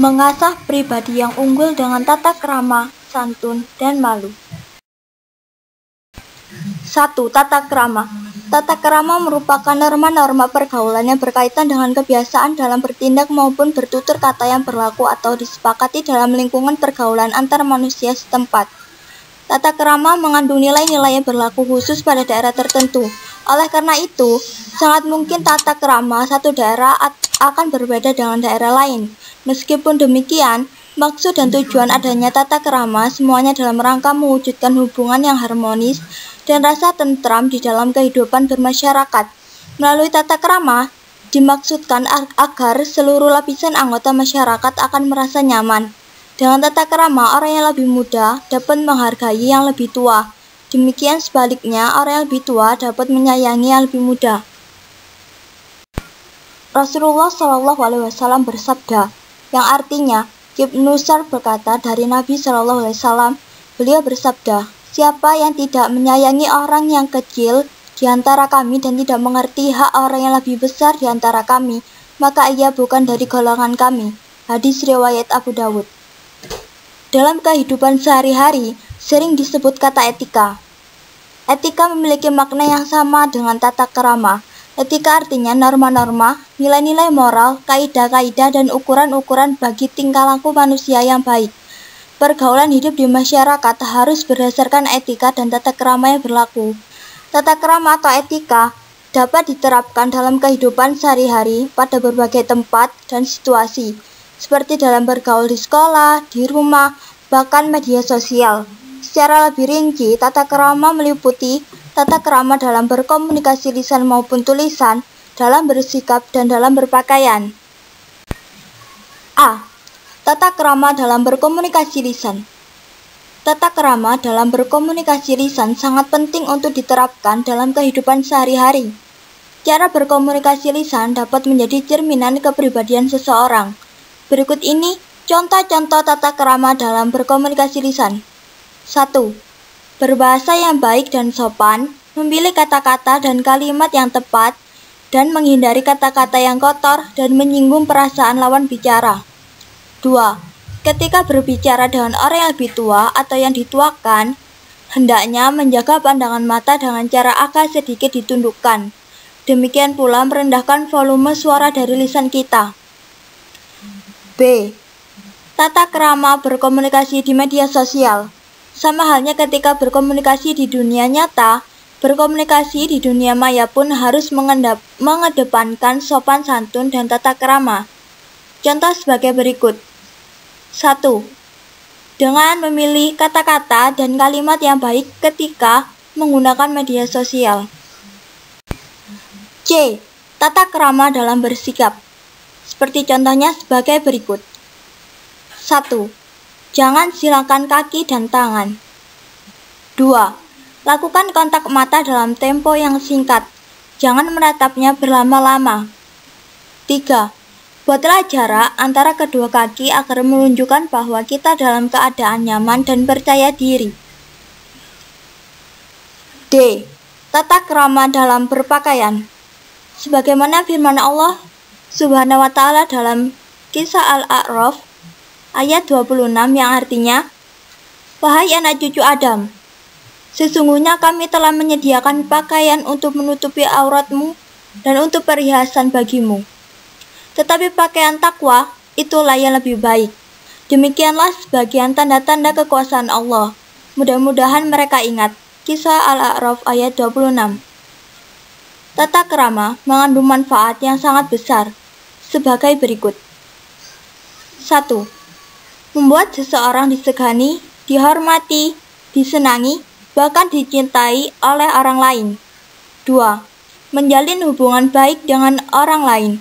Mengasah pribadi yang unggul dengan tata krama, santun, dan malu. 1. Tata krama. Tata krama merupakan norma-norma pergaulan yang berkaitan dengan kebiasaan dalam bertindak maupun bertutur kata yang berlaku atau disepakati dalam lingkungan pergaulan antar manusia setempat. Tata krama mengandung nilai-nilai yang berlaku khusus pada daerah tertentu. Oleh karena itu, sangat mungkin tata krama satu daerah akan berbeda dengan daerah lain. Meskipun demikian, maksud dan tujuan adanya tata krama semuanya dalam rangka mewujudkan hubungan yang harmonis dan rasa tentram di dalam kehidupan bermasyarakat. Melalui tata krama, dimaksudkan agar seluruh lapisan anggota masyarakat akan merasa nyaman. Dengan tata krama, orang yang lebih muda dapat menghargai yang lebih tua. Demikian sebaliknya, orang yang lebih tua dapat menyayangi yang lebih muda. Rasulullah SAW bersabda, yang artinya, Ibnu Sar berkata dari Nabi SAW, beliau bersabda, siapa yang tidak menyayangi orang yang kecil di antara kami dan tidak mengerti hak orang yang lebih besar di antara kami, maka ia bukan dari golongan kami. Hadis riwayat Abu Dawud. Dalam kehidupan sehari-hari, sering disebut kata etika. Etika memiliki makna yang sama dengan tata krama. Etika artinya norma-norma, nilai-nilai moral, kaidah-kaidah, dan ukuran-ukuran bagi tingkah laku manusia yang baik. Pergaulan hidup di masyarakat harus berdasarkan etika dan tata krama yang berlaku. Tata krama atau etika dapat diterapkan dalam kehidupan sehari-hari pada berbagai tempat dan situasi, seperti dalam bergaul di sekolah, di rumah, bahkan media sosial. Secara lebih rinci, tata krama meliputi tata krama dalam berkomunikasi lisan maupun tulisan, dalam bersikap dan dalam berpakaian. A. Tata krama dalam berkomunikasi lisan. Tata krama dalam berkomunikasi lisan sangat penting untuk diterapkan dalam kehidupan sehari-hari. Cara berkomunikasi lisan dapat menjadi cerminan kepribadian seseorang. Berikut ini contoh-contoh tata krama dalam berkomunikasi lisan. 1. Berbahasa yang baik dan sopan, memilih kata-kata dan kalimat yang tepat, dan menghindari kata-kata yang kotor dan menyinggung perasaan lawan bicara. 2. Ketika berbicara dengan orang yang lebih tua atau yang dituakan, hendaknya menjaga pandangan mata dengan cara agak sedikit ditundukkan. Demikian pula merendahkan volume suara dari lisan kita. B. Tata krama berkomunikasi di media sosial. Sama halnya ketika berkomunikasi di dunia nyata, berkomunikasi di dunia maya pun harus mengedepankan sopan santun dan tata krama. Contoh sebagai berikut. 1. Dengan memilih kata-kata dan kalimat yang baik ketika menggunakan media sosial. C. Tata krama dalam bersikap. Seperti contohnya sebagai berikut. 1. Jangan silakan kaki dan tangan. 2. Lakukan kontak mata dalam tempo yang singkat. Jangan menatapnya berlama-lama. 3. Buatlah jarak antara kedua kaki agar menunjukkan bahwa kita dalam keadaan nyaman dan percaya diri. D. Tata krama dalam berpakaian. Sebagaimana firman Allah Subhanahu wa Ta'ala dalam Kisah Al-A'raf ayat 26 yang artinya, wahai anak cucu Adam, sesungguhnya kami telah menyediakan pakaian untuk menutupi auratmu dan untuk perhiasan bagimu. Tetapi pakaian takwa itulah yang lebih baik. Demikianlah sebagian tanda-tanda kekuasaan Allah. Mudah-mudahan mereka ingat. Kisah Al-A'raf ayat 26. Tata krama mengandung manfaat yang sangat besar sebagai berikut. 1. Membuat seseorang disegani, dihormati, disenangi, bahkan dicintai oleh orang lain. 2. Menjalin hubungan baik dengan orang lain.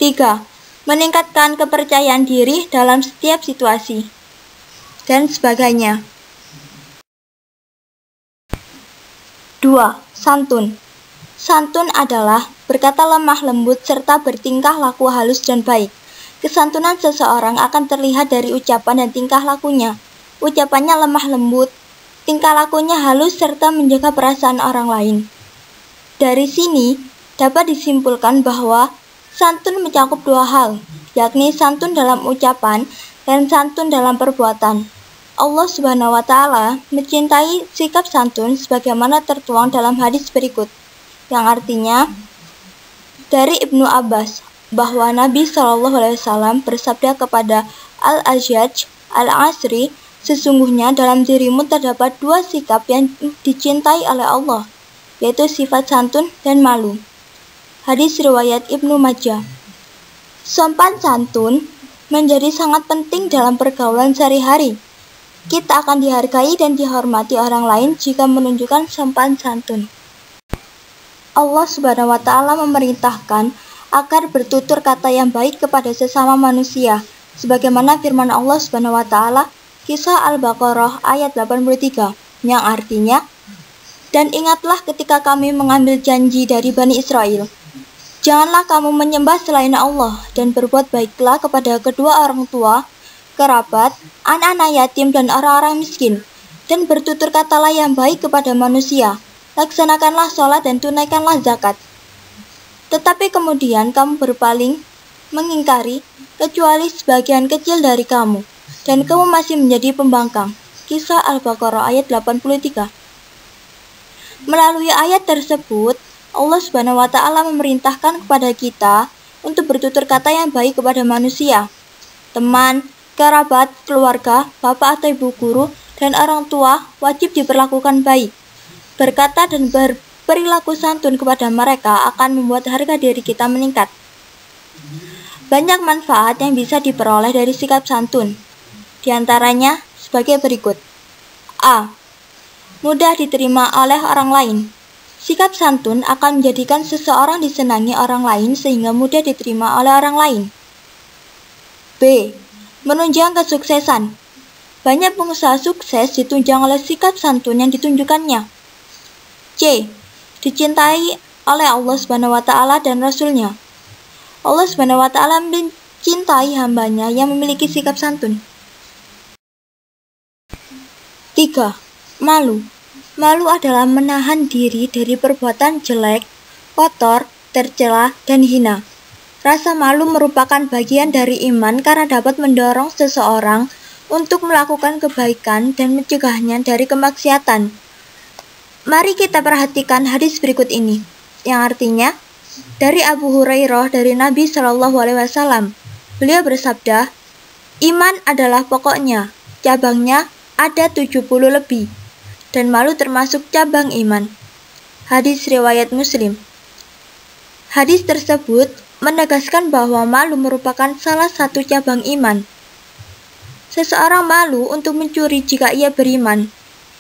3. Meningkatkan kepercayaan diri dalam setiap situasi, dan sebagainya. 2. Santun. Santun adalah berkata lemah lembut serta bertingkah laku halus dan baik. Kesantunan seseorang akan terlihat dari ucapan dan tingkah lakunya. Ucapannya lemah lembut, tingkah lakunya halus serta menjaga perasaan orang lain. Dari sini dapat disimpulkan bahwa santun mencakup dua hal, yakni santun dalam ucapan dan santun dalam perbuatan. Allah Subhanahu wa Ta'ala mencintai sikap santun sebagaimana tertuang dalam hadis berikut, yang artinya dari Ibnu Abbas bahwa Nabi SAW bersabda kepada Al-Ajjaj Al-Asri, sesungguhnya dalam dirimu terdapat dua sikap yang dicintai oleh Allah, yaitu sifat santun dan malu. Hadis riwayat Ibnu Majah. Sopan santun menjadi sangat penting dalam pergaulan sehari-hari. Kita akan dihargai dan dihormati orang lain jika menunjukkan sopan santun. Allah Subhanahu wa Ta'ala memerintahkan agar bertutur kata yang baik kepada sesama manusia, sebagaimana firman Allah Subhanahu wa Ta'ala Kisah Al-Baqarah ayat 83, yang artinya, dan ingatlah ketika kami mengambil janji dari Bani Israel, janganlah kamu menyembah selain Allah dan berbuat baiklah kepada kedua orang tua, kerabat, anak-anak yatim dan orang-orang miskin, dan bertutur katalah yang baik kepada manusia, laksanakanlah sholat dan tunaikanlah zakat. Tetapi kemudian kamu berpaling, mengingkari, kecuali sebagian kecil dari kamu, dan kamu masih menjadi pembangkang. Kisah Al-Baqarah ayat 83. Melalui ayat tersebut, Allah Subhanahu wa Ta'ala memerintahkan kepada kita untuk bertutur kata yang baik kepada manusia, teman, kerabat, keluarga, bapak atau ibu guru, dan orang tua wajib diperlakukan baik. Berkata dan berperilaku santun kepada mereka akan membuat harga diri kita meningkat. Banyak manfaat yang bisa diperoleh dari sikap santun. Di antaranya sebagai berikut. A. Mudah diterima oleh orang lain. Sikap santun akan menjadikan seseorang disenangi orang lain sehingga mudah diterima oleh orang lain. B. Menunjang kesuksesan. Banyak pengusaha sukses ditunjang oleh sikap santun yang ditunjukkannya. C. Dicintai oleh Allah Subhanahu wa Ta'ala dan Rasul-Nya. Allah Subhanahu wa Ta'ala mencintai hambanya yang memiliki sikap santun. 3. Malu. Malu adalah menahan diri dari perbuatan jelek, kotor, tercela, dan hina. Rasa malu merupakan bagian dari iman karena dapat mendorong seseorang untuk melakukan kebaikan dan mencegahnya dari kemaksiatan. Mari kita perhatikan hadis berikut ini, yang artinya dari Abu Hurairah dari Nabi SAW. Beliau bersabda, iman adalah pokoknya, cabangnya ada 70 lebih, dan malu termasuk cabang iman. Hadis riwayat Muslim. Hadis tersebut menegaskan bahwa malu merupakan salah satu cabang iman. Seseorang malu untuk mencuri jika ia beriman,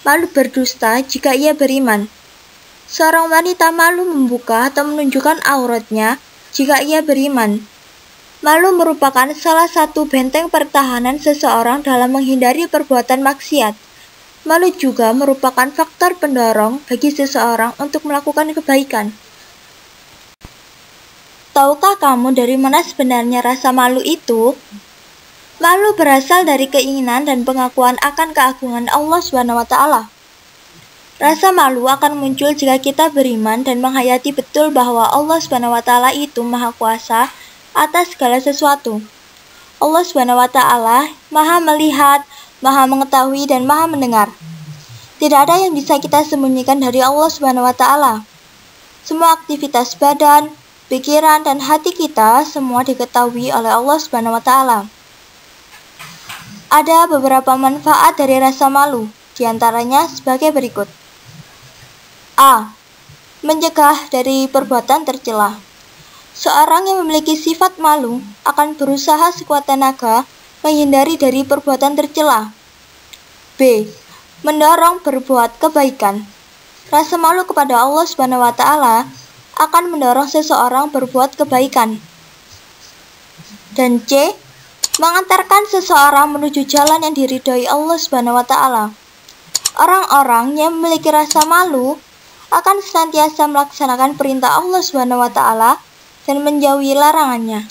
malu berdusta jika ia beriman. Seorang wanita malu membuka atau menunjukkan auratnya jika ia beriman. Malu merupakan salah satu benteng pertahanan seseorang dalam menghindari perbuatan maksiat. Malu juga merupakan faktor pendorong bagi seseorang untuk melakukan kebaikan. Tahukah kamu dari mana sebenarnya rasa malu itu? Malu berasal dari keinginan dan pengakuan akan keagungan Allah SWT. Rasa malu akan muncul jika kita beriman dan menghayati betul bahwa Allah SWT itu Maha Kuasa atas segala sesuatu. Allah SWT Maha melihat, Maha mengetahui, dan Maha mendengar. Tidak ada yang bisa kita sembunyikan dari Allah SWT. Semua aktivitas badan, pikiran, dan hati kita semua diketahui oleh Allah SWT. Ada beberapa manfaat dari rasa malu, diantaranya sebagai berikut. A. Mencegah dari perbuatan tercela. Seorang yang memiliki sifat malu akan berusaha sekuat tenaga menghindari dari perbuatan tercela. B. Mendorong berbuat kebaikan. Rasa malu kepada Allah SWT akan mendorong seseorang berbuat kebaikan. Dan C. Mengantarkan seseorang menuju jalan yang diridhoi Allah SWT. Orang-orang yang memiliki rasa malu akan senantiasa melaksanakan perintah Allah SWT dan menjauhi larangannya.